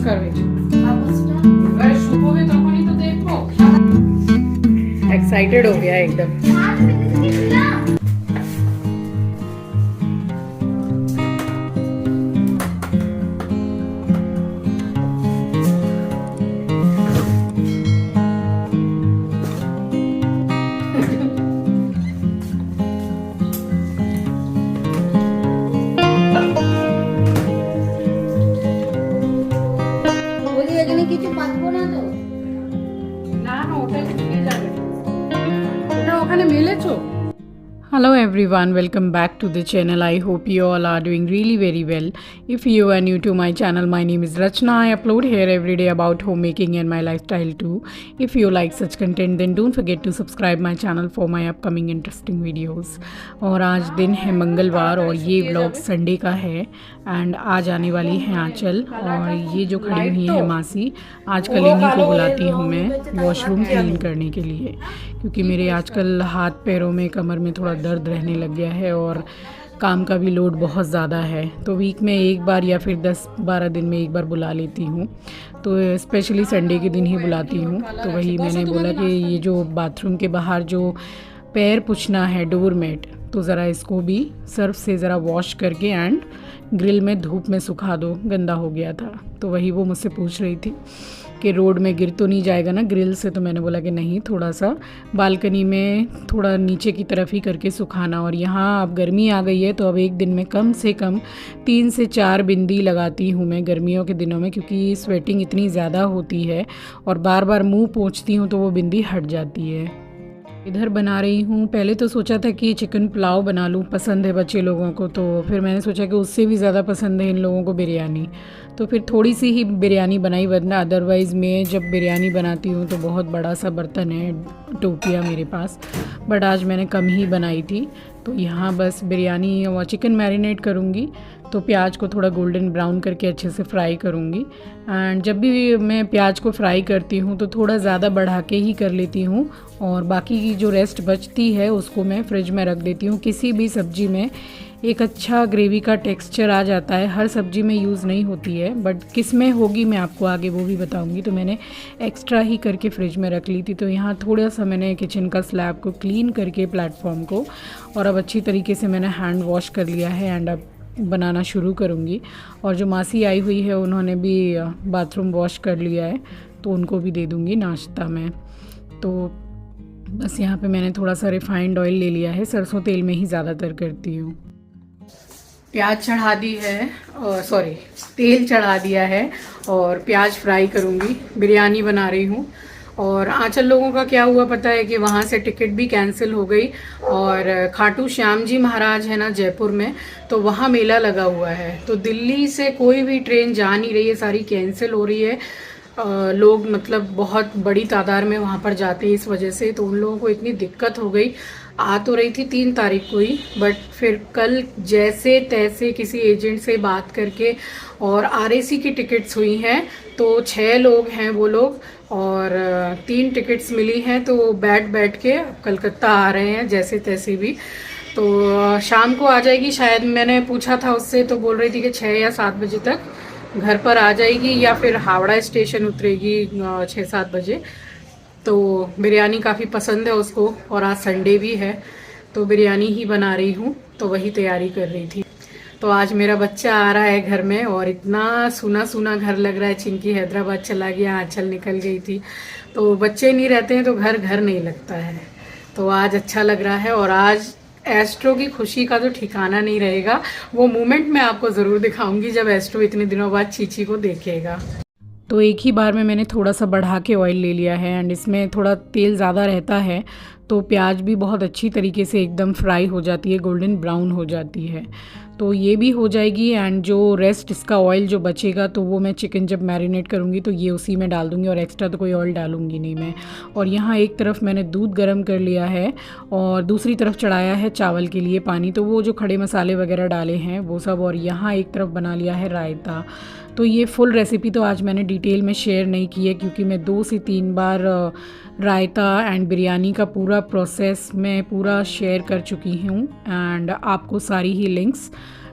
পরিষ্কার হয়েছে। এবারে শুকোবে তখনই তো দেখবো। एक्साइटेड हो गया एकदम। Hello everyone, welcome back to the channel. I hope you all are doing really very well. If you are new to my channel, my name is Rachna. I upload here every day about homemaking and my lifestyle too. If you like such content, then don't forget to subscribe my channel for my upcoming interesting videos. और आज दिन है मंगलवार और ये vlog Sunday का है and आज आने वाली है आंचल और ये जो खड़ी हुई है मासी, आजकल इन्हीं को बुलाती हूँ मैं वॉशरूम क्लीन करने के लिए, क्योंकि मेरे आजकल हाथ पैरों में कमर में थोड़ा दर्द रहने लग गया है और काम का भी लोड बहुत ज़्यादा है। तो वीक में एक बार या फिर 10-12 दिन में एक बार बुला लेती हूँ, तो स्पेशली संडे के दिन ही बुलाती हूँ। तो वही मैंने बोला कि ये जो बाथरूम के बाहर जो पैर पोंछना है डोरमेट, तो ज़रा इसको भी सर्फ से ज़रा वॉश करके एंड ग्रिल में धूप में सुखा दो, गंदा हो गया था। तो वही वो मुझसे पूछ रही थी कि रोड में गिर तो नहीं जाएगा ना ग्रिल से, तो मैंने बोला कि नहीं, थोड़ा सा बालकनी में थोड़ा नीचे की तरफ ही करके सुखाना। और यहाँ अब गर्मी आ गई है तो अब एक दिन में कम से कम 3 से 4 बिंदी लगाती हूँ मैं गर्मियों के दिनों में, क्योंकि स्वेटिंग इतनी ज़्यादा होती है और बार बार मुँह पोंछती हूँ तो वो बिंदी हट जाती है। इधर बना रही हूँ, पहले तो सोचा था कि चिकन पुलाव बना लूँ, पसंद है बच्चे लोगों को, तो फिर मैंने सोचा कि उससे भी ज़्यादा पसंद है इन लोगों को बिरयानी, तो फिर थोड़ी सी ही बिरयानी बनाई, वरना अदरवाइज़ मैं जब बिरयानी बनाती हूँ तो बहुत बड़ा सा बर्तन है, टोपिया मेरे पास, बट आज मैंने कम ही बनाई थी। तो यहाँ बस बिरयानी और चिकन मैरिनेट करूँगी, तो प्याज को थोड़ा गोल्डन ब्राउन करके अच्छे से फ्राई करूँगी। एंड जब भी मैं प्याज को फ्राई करती हूँ तो थोड़ा ज़्यादा बढ़ा के ही कर लेती हूँ और बाकी की जो रेस्ट बचती है उसको मैं फ्रिज में रख देती हूँ। किसी भी सब्ज़ी में एक अच्छा ग्रेवी का टेक्सचर आ जाता है, हर सब्ज़ी में यूज़ नहीं होती है, बट किस में होगी मैं आपको आगे वो भी बताऊंगी। तो मैंने एक्स्ट्रा ही करके फ्रिज में रख ली थी। तो यहाँ थोड़ा सा मैंने किचन का स्लैब को क्लीन करके प्लेटफॉर्म को, और अब अच्छी तरीके से मैंने हैंड वॉश कर लिया है एंड अब बनाना शुरू करूँगी। और जो मासी आई हुई है उन्होंने भी बाथरूम वॉश कर लिया है, तो उनको भी दे दूँगी नाश्ता में। तो बस यहाँ पे मैंने थोड़ा सा रिफाइंड ऑयल ले लिया है, सरसों तेल में ही ज़्यादातर करती हूँ। प्याज चढ़ा दी है और तेल चढ़ा दिया है और प्याज फ्राई करूँगी। बिरयानी बना रही हूँ। और आंचल लोगों का क्या हुआ पता है कि वहाँ से टिकट भी कैंसिल हो गई, और खाटू श्याम जी महाराज है ना जयपुर में, तो वहाँ मेला लगा हुआ है, तो दिल्ली से कोई भी ट्रेन जा नहीं रही है, सारी कैंसिल हो रही है। लोग मतलब बहुत बड़ी तादाद में वहाँ पर जाते हैं इस वजह से, तो उन लोगों को इतनी दिक्कत हो गई। आ तो रही थी 3 तारीख को ही, बट फिर कल जैसे तैसे किसी एजेंट से बात करके और आरएसी की टिकट्स हुई हैं, तो 6 लोग हैं वो लोग और 3 टिकट्स मिली हैं, तो बैठ के कलकत्ता आ रहे हैं जैसे तैसे भी। तो शाम को आ जाएगी शायद, मैंने पूछा था उससे तो बोल रही थी कि 6 या 7 बजे तक घर पर आ जाएगी, या फिर हावड़ा स्टेशन उतरेगी 6-7 बजे। तो बिरयानी काफ़ी पसंद है उसको, और आज संडे भी है तो बिरयानी ही बना रही हूँ, तो वही तैयारी कर रही थी। तो आज मेरा बच्चा आ रहा है घर में और इतना सूना सूना घर लग रहा है। चिंकी हैदराबाद चला गया, आंचल निकल गई थी, तो बच्चे नहीं रहते हैं तो घर नहीं लगता है। तो आज अच्छा लग रहा है, और आज एस्ट्रो की खुशी का तो ठिकाना नहीं रहेगा। वो मोमेंट मैं आपको ज़रूर दिखाऊंगी जब एस्ट्रो इतने दिनों बाद चीची को देखेगा। तो एक ही बार में मैंने थोड़ा सा बढ़ा के ऑयल ले लिया है एंड इसमें थोड़ा तेल ज़्यादा रहता है, तो प्याज भी बहुत अच्छी तरीके से एकदम फ्राई हो जाती है, गोल्डन ब्राउन हो जाती है। तो ये भी हो जाएगी एंड जो रेस्ट इसका ऑयल जो बचेगा तो वो मैं चिकन जब मैरिनेट करूँगी तो ये उसी में डाल दूँगी, और एक्स्ट्रा तो कोई ऑयल डालूँगी नहीं मैं। और यहाँ एक तरफ मैंने दूध गर्म कर लिया है और दूसरी तरफ चढ़ाया है चावल के लिए पानी, तो वो जो खड़े मसाले वगैरह डाले हैं वो सब। और यहाँ एक तरफ बना लिया है रायता। तो ये फुल रेसिपी तो आज मैंने डिटेल में शेयर नहीं की है, क्योंकि मैं 2 से 3 बार रायता एंड बिरयानी का पूरा प्रोसेस मैं पूरा शेयर कर चुकी हूँ एंड आपको सारी ही लिंक्स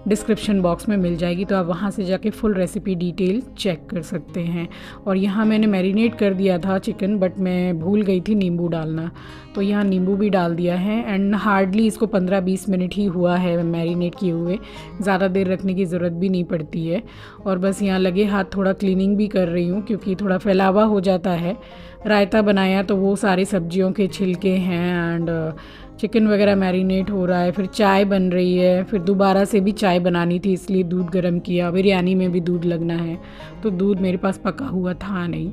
डिस्क्रिप्शन बॉक्स में मिल जाएगी, तो आप वहाँ से जाके फुल रेसिपी डिटेल चेक कर सकते हैं। और यहाँ मैंने मैरिनेट कर दिया था चिकन, बट मैं भूल गई थी नींबू डालना, तो यहाँ नींबू भी डाल दिया है। एंड हार्डली इसको 15-20 मिनट ही हुआ है मैरिनेट किए हुए, ज़्यादा देर रखने की ज़रूरत भी नहीं पड़ती है। और बस यहाँ लगे हाथ थोड़ा क्लीनिंग भी कर रही हूँ, क्योंकि थोड़ा फैलावा हो जाता है। रायता बनाया तो वो सारी सब्जियों के छिलके हैं, एंड चिकन वगैरह मैरिनेट हो रहा है, फिर चाय बन रही है, फिर दोबारा से भी चाय बनानी थी इसलिए दूध गर्म किया। बिरयानी में भी दूध लगना है, तो दूध मेरे पास पका हुआ था नहीं।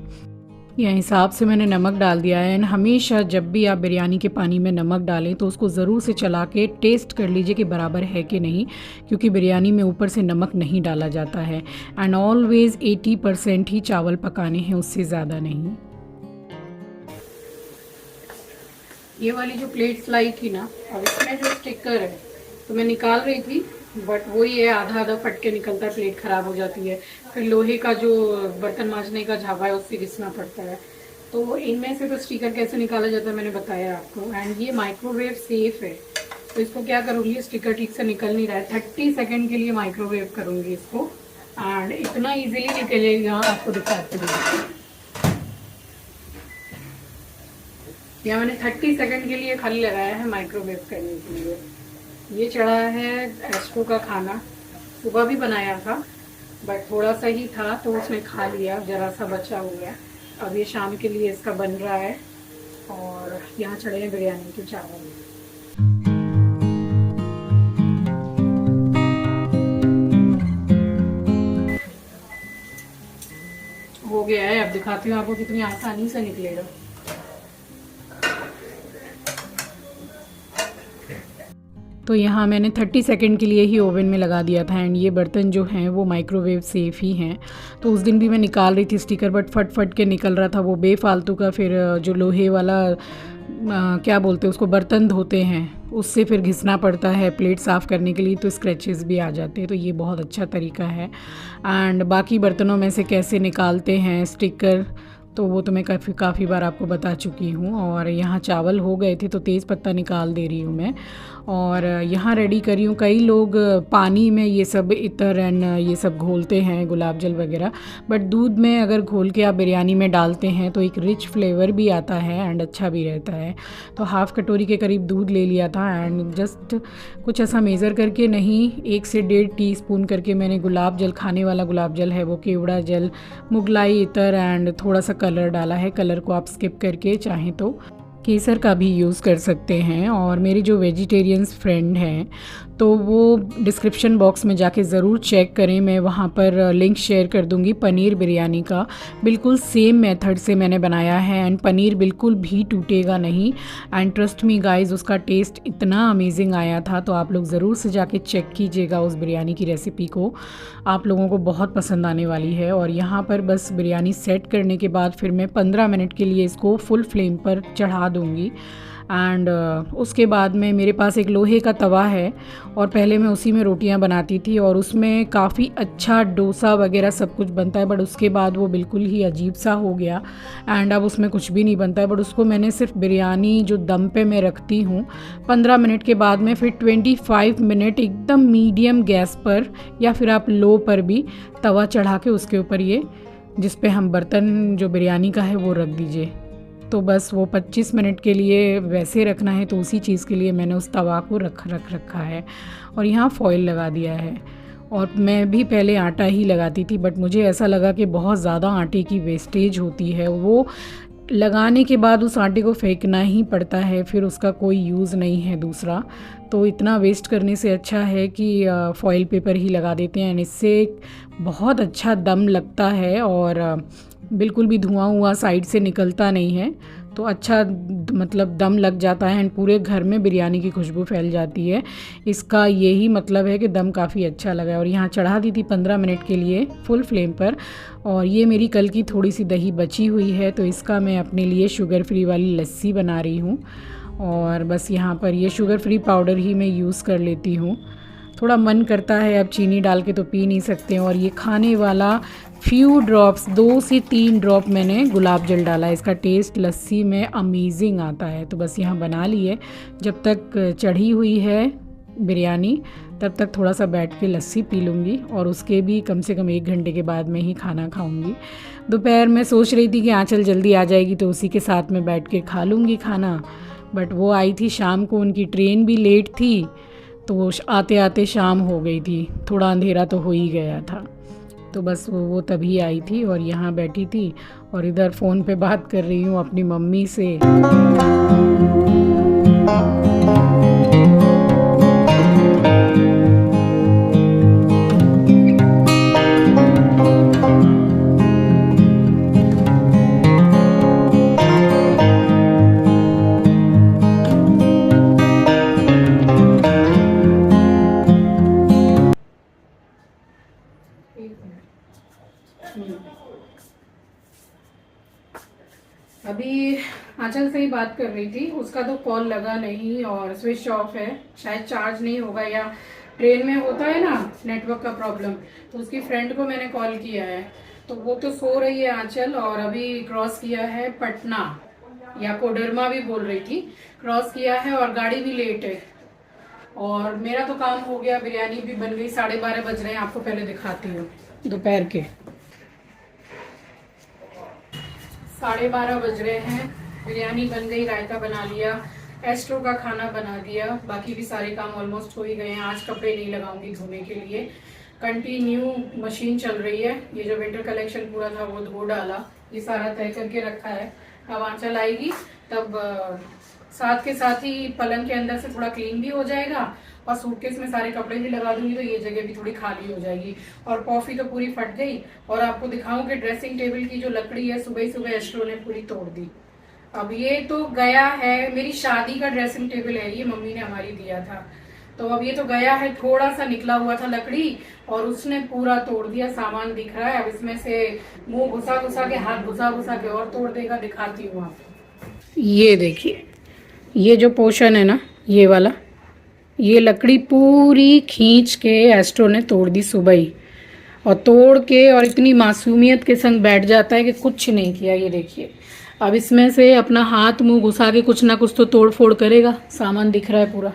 यह हिसाब से मैंने नमक डाल दिया है। एंड हमेशा जब भी आप बिरयानी के पानी में नमक डालें तो उसको ज़रूर से चला के टेस्ट कर लीजिए कि बराबर है कि नहीं, क्योंकि बिरयानी में ऊपर से नमक नहीं डाला जाता है। एंड ऑलवेज़ 80% ही चावल पकाने हैं, उससे ज़्यादा नहीं। ये वाली जो प्लेट्स लाई थी ना, अब इसमें जो स्टिकर है तो मैं निकाल रही थी, बट वही है, आधा आधा फट के निकलता है, प्लेट ख़राब हो जाती है। फिर लोहे का जो बर्तन मांजने का झावा है उससे घिसना पड़ता है। तो इनमें से तो स्टिकर कैसे निकाला जाता है मैंने बताया आपको। एंड ये माइक्रोवेव सेफ है, तो इसको क्या करूँगी, स्टिकर ठीक से निकल नहीं रहा है, 30 सेकेंड के लिए माइक्रोवेव करूँगी इसको, एंड इतना ईजिली निकलेगा आपको दिखाते हुए। यहाँ मैंने 30 सेकंड के लिए खाली लगाया है माइक्रोवेव करने के लिए। ये चढ़ा है एस्ट्रो का खाना, सुबह भी बनाया था बट थोड़ा सा ही था तो उसने खा लिया, ज़रा सा बचा हुआ है। अब ये शाम के लिए इसका बन रहा है। और यहाँ चढ़े हैं बिरयानी के चावल। हो गया है, अब दिखाती हूँ आपको कितनी आसानी से निकलेगा। तो यहाँ मैंने 30 सेकंड के लिए ही ओवन में लगा दिया था। एंड ये बर्तन जो हैं वो माइक्रोवेव सेफ़ ही हैं। तो उस दिन भी मैं निकाल रही थी स्टिकर, बट फट फट के निकल रहा था वो बेफालतू का। फिर जो लोहे वाला क्या बोलते हैं उसको, बर्तन धोते हैं, उससे फिर घिसना पड़ता है प्लेट साफ़ करने के लिए, तो स्क्रैचेस भी आ जाते हैं। तो ये बहुत अच्छा तरीका है। एंड बाकी बर्तनों में से कैसे निकालते हैं स्टिकर, तो वो तो मैं काफ़ी बार आपको बता चुकी हूँ। और यहाँ चावल हो गए थे तो तेज़ पत्ता निकाल दे रही हूँ मैं। और यहाँ रेडी कर रही हूँ, कई लोग पानी में ये सब इत्र एंड ये सब घोलते हैं, गुलाब जल वगैरह, बट दूध में अगर घोल के आप बिरयानी में डालते हैं तो एक रिच फ्लेवर भी आता है एंड अच्छा भी रहता है। तो हाफ़ कटोरी के करीब दूध ले लिया था, एंड जस्ट कुछ ऐसा मेज़र करके नहीं, 1 से 1.5 टीस्पून करके मैंने गुलाब जल, खाने वाला गुलाब जल है वो, केवड़ा जल, मुगलाई इत्र एंड थोड़ा सा कलर डाला है। कलर को आप स्किप करके चाहें तो केसर का भी यूज़ कर सकते हैं। और मेरे जो वेजिटेरियंस फ्रेंड हैं तो वो डिस्क्रिप्शन बॉक्स में जाके ज़रूर चेक करें, मैं वहाँ पर लिंक शेयर कर दूँगी पनीर बिरयानी का। बिल्कुल सेम मेथड से मैंने बनाया है एंड पनीर बिल्कुल भी टूटेगा नहीं। एंड ट्रस्ट मी गाइस, उसका टेस्ट इतना अमेजिंग आया था। तो आप लोग ज़रूर से जाके चेक कीजिएगा उस बिरयानी की रेसिपी को, आप लोगों को बहुत पसंद आने वाली है। और यहाँ पर बस बिरयानी सेट करने के बाद फिर मैं 15 मिनट के लिए इसको फुल फ्लेम पर चढ़ा दूँगी। एंड उसके बाद में मेरे पास एक लोहे का तवा है और पहले मैं उसी में रोटियां बनाती थी और उसमें काफ़ी अच्छा डोसा वगैरह सब कुछ बनता है। बट उसके बाद वो बिल्कुल ही अजीब सा हो गया एंड अब उसमें कुछ भी नहीं बनता है। बट उसको मैंने सिर्फ बिरयानी जो दम पे मैं रखती हूँ 15 मिनट के बाद में फिर 25 मिनट एकदम मीडियम गैस पर या फिर आप लो पर भी तवा चढ़ा के उसके ऊपर ये जिस पे हम बर्तन जो बिरयानी का है वो रख दीजिए। तो बस वो 25 मिनट के लिए वैसे रखना है, तो उसी चीज़ के लिए मैंने उस तवा को रखा है और यहाँ फॉइल लगा दिया है। और मैं भी पहले आटा ही लगाती थी बट मुझे ऐसा लगा कि बहुत ज़्यादा आटे की वेस्टेज होती है, वो लगाने के बाद उस आटे को फेंकना ही पड़ता है, फिर उसका कोई यूज़ नहीं है दूसरा। तो इतना वेस्ट करने से अच्छा है कि फॉइल पेपर ही लगा देते हैं। इससे बहुत अच्छा दम लगता है और बिल्कुल भी धुआं साइड से निकलता नहीं है, तो अच्छा मतलब दम लग जाता है एंड पूरे घर में बिरयानी की खुशबू फैल जाती है। इसका यही मतलब है कि दम काफ़ी अच्छा लगा है। और यहाँ चढ़ा दी थी 15 मिनट के लिए फुल फ्लेम पर। और ये मेरी कल की थोड़ी सी दही बची हुई है, तो इसका मैं अपने लिए शुगर फ्री वाली लस्सी बना रही हूँ। और बस यहाँ पर ये शुगर फ्री पाउडर ही मैं यूज़ कर लेती हूँ। थोड़ा मन करता है, अब चीनी डाल के तो पी नहीं सकते। और ये खाने वाला फ्यू ड्रॉप्स 2 से 3 ड्रॉप मैंने गुलाब जल डाला है, इसका टेस्ट लस्सी में अमेजिंग आता है। तो बस यहाँ बना ली है, जब तक चढ़ी हुई है बिरयानी तब तक थोड़ा सा बैठ के लस्सी पी लूँगी और उसके भी कम से कम 1 घंटे के बाद में ही खाना खाऊँगी। दोपहर में सोच रही थी कि आँचल जल्दी आ जाएगी तो उसी के साथ में बैठ के खा लूँगी खाना, बट वो आई थी शाम को, उनकी ट्रेन भी लेट थी तो आते आते शाम हो गई थी, थोड़ा अंधेरा तो हो ही गया था। तो बस वो तभी आई थी और यहाँ बैठी थी और इधर फ़ोन पे बात कर रही हूँ अपनी मम्मी से। अभी आंचल से ही बात कर रही थी, उसका तो कॉल लगा नहीं और स्विच ऑफ है, शायद चार्ज नहीं होगा या ट्रेन में होता है ना नेटवर्क का प्रॉब्लम। तो उसकी फ्रेंड को मैंने कॉल किया है तो वो तो सो रही है आंचल, और अभी क्रॉस किया है पटना या कोडरमा भी बोल रही थी, क्रॉस किया है और गाड़ी भी लेट है। और मेरा तो काम हो गया, बिरयानी भी बन गई, 12:30 बज रहे हैं, आपको पहले दिखाती हूँ। दोपहर के 12:30 बज रहे हैं, बिरयानी बन गई, रायता बना लिया, एस्ट्रो का खाना बना दिया, बाकी भी सारे काम ऑलमोस्ट हो ही गए हैं। आज कपड़े नहीं लगाऊंगी धोने के लिए, कंटिन्यू मशीन चल रही है। ये जो विंटर कलेक्शन पूरा था वो धो डाला, ये सारा तय करके रखा है। अब आंचल आएगी तब साथ के साथ ही पलंग के अंदर से थोड़ा क्लीन भी हो जाएगा और सूटकेस में सारे कपड़े भी लगा दूंगी तो ये जगह भी थोड़ी खाली हो जाएगी। और कॉफी तो पूरी फट गई। और आपको दिखाऊं कि ड्रेसिंग टेबल की जो लकड़ी है सुबह सुबह एस्ट्रो ने पूरी तोड़ दी। अब ये तो गया है, मेरी शादी का ड्रेसिंग टेबल है ये, मम्मी ने हमारी दिया था, तो अब ये तो गया है, थोड़ा सा निकला हुआ था लकड़ी और उसने पूरा तोड़ दिया। सामान दिख रहा है, अब इसमें से मुंह घुसा घुसा के, हाथ घुसा घुसा के और तोड़ देगा। दिखाती हूँ आपको, ये देखिए, ये जो पोर्शन है ना ये वाला, ये लकड़ी पूरी खींच के एस्ट्रो ने तोड़ दी सुबह ही, और तोड़ के और इतनी मासूमियत के संग बैठ जाता है कि कुछ नहीं किया। ये देखिए, अब इसमें से अपना हाथ मुंह घुसा के कुछ ना कुछ तो तोड़ फोड़ करेगा। सामान दिख रहा है पूरा।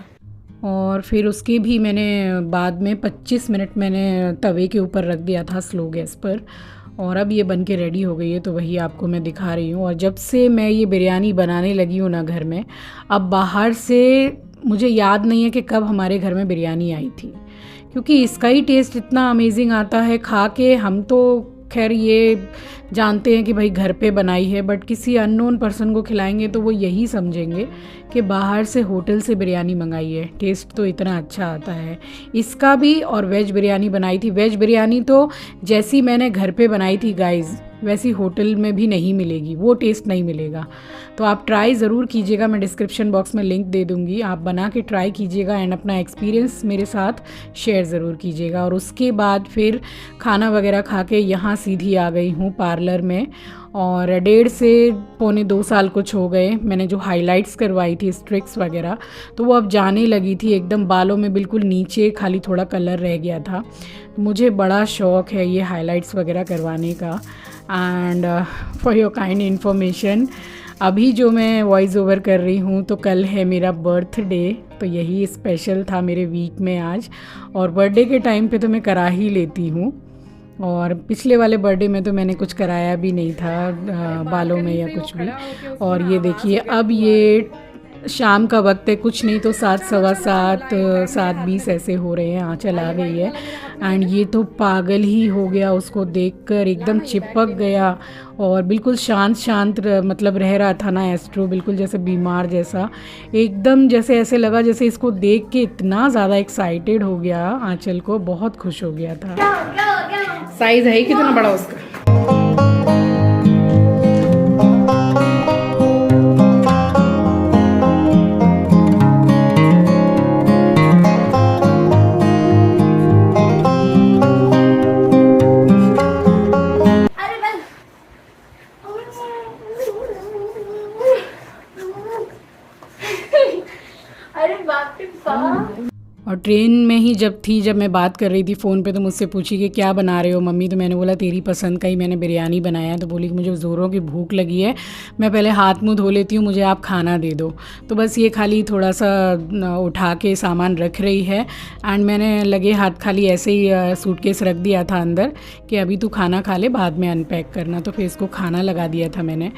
और फिर उसकी भी मैंने बाद में 25 मिनट मैंने तवे के ऊपर रख दिया था स्लो गैस पर, और अब ये बन के रेडी हो गई है, तो वही आपको मैं दिखा रही हूँ। और जब से मैं ये बिरयानी बनाने लगी हूँ ना घर में, अब बाहर से मुझे याद नहीं है कि कब हमारे घर में बिरयानी आई थी, क्योंकि इसका ही टेस्ट इतना अमेजिंग आता है खा के। हम तो खैर ये जानते हैं कि भाई घर पे बनाई है, बट किसी अननोन पर्सन को खिलाएंगे तो वो यही समझेंगे कि बाहर से होटल से बिरयानी मंगाई है। टेस्ट तो इतना अच्छा आता है इसका भी। और वेज बिरयानी बनाई थी, वेज बिरयानी तो जैसी मैंने घर पे बनाई थी गाइज़, वैसी होटल में भी नहीं मिलेगी, वो टेस्ट नहीं मिलेगा। तो आप ट्राई ज़रूर कीजिएगा, मैं डिस्क्रिप्शन बॉक्स में लिंक दे दूँगी, आप बना के ट्राई कीजिएगा एंड अपना एक्सपीरियंस मेरे साथ शेयर ज़रूर कीजिएगा। और उसके बाद फिर खाना वगैरह खा के यहाँ सीधी आ गई हूँ पार्लर में, और 1.5 से पौने 2 साल कुछ हो गए। मैंने जो हाइलाइट्स करवाई थी, स्ट्रिक्स वगैरह, तो वो अब जाने लगी थी एकदम, बालों में बिल्कुल नीचे खाली थोड़ा कलर रह गया था। मुझे बड़ा शौक़ है ये हाइलाइट्स वगैरह करवाने का। And for your kind information, अभी जो मैं वॉइस ओवर कर रही हूँ तो कल है मेरा बर्थडे, तो यही स्पेशल था मेरे वीक में आज। और बर्थडे के टाइम पे तो मैं करा ही लेती हूँ, और पिछले वाले बर्थडे में तो मैंने कुछ कराया भी नहीं था बालों में या कुछ भी। और ये देखिए, अब ये शाम का वक्त है, कुछ नहीं तो 7, सवा 7, 7:20 ऐसे हो रहे हैं। आंचल आ गई है एंड ये तो पागल ही हो गया उसको देखकर, एकदम चिपक गया और बिल्कुल शांत शांत मतलब रह रहा था ना एस्ट्रो, बिल्कुल जैसे बीमार जैसा, एकदम जैसे ऐसे लगा जैसे इसको देख के इतना ज़्यादा एक्साइटेड हो गया आंचल को, बहुत खुश हो गया था। साइज है ही कितना बड़ा उसका। और ट्रेन में ही जब मैं बात कर रही थी फ़ोन पे, तो मुझसे पूछी कि क्या बना रहे हो मम्मी। तो मैंने बोला तेरी पसंद का ही मैंने बिरयानी बनाया है। तो बोली कि मुझे ज़ोरों की भूख लगी है, मैं पहले हाथ मुँह धो लेती हूँ, मुझे आप खाना दे दो। तो बस ये खाली थोड़ा सा उठा के सामान रख रही है। एंड मैंने लगे हाथ खाली ऐसे ही सूटकेस रख दिया था अंदर कि अभी तू खाना खा ले, बाद में अनपैक करना। तो फिर इसको खाना लगा दिया था मैंने।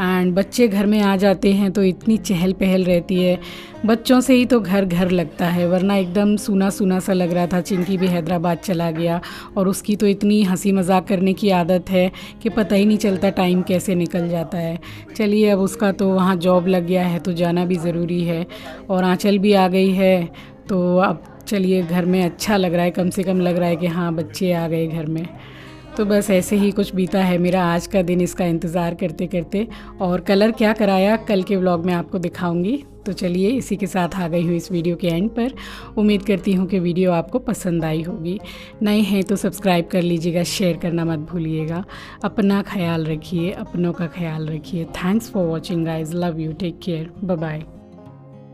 एंड बच्चे घर में आ जाते हैं तो इतनी चहल पहल रहती है, बच्चों से ही तो घर घर लगता है, वरना एकदम सूना सूना सा लग रहा था। चिंकी भी हैदराबाद चला गया और उसकी तो इतनी हंसी मजाक करने की आदत है कि पता ही नहीं चलता टाइम कैसे निकल जाता है। चलिए, अब उसका तो वहाँ जॉब लग गया है तो जाना भी ज़रूरी है, और आंचल भी आ गई है। तो अब चलिए, घर में अच्छा लग रहा है, कम से कम लग रहा है कि हाँ बच्चे आ गए घर में। तो बस ऐसे ही कुछ बीता है मेरा आज का दिन, इसका इंतज़ार करते करते। और कलर क्या कराया कल के व्लॉग में आपको दिखाऊंगी। तो चलिए, इसी के साथ आ गई हूँ इस वीडियो के एंड पर। उम्मीद करती हूँ कि वीडियो आपको पसंद आई होगी। नए हैं तो सब्सक्राइब कर लीजिएगा, शेयर करना मत भूलिएगा। अपना ख्याल रखिए, अपनों का ख्याल रखिए। Thanks for watching guys, love you, take care, bye bye.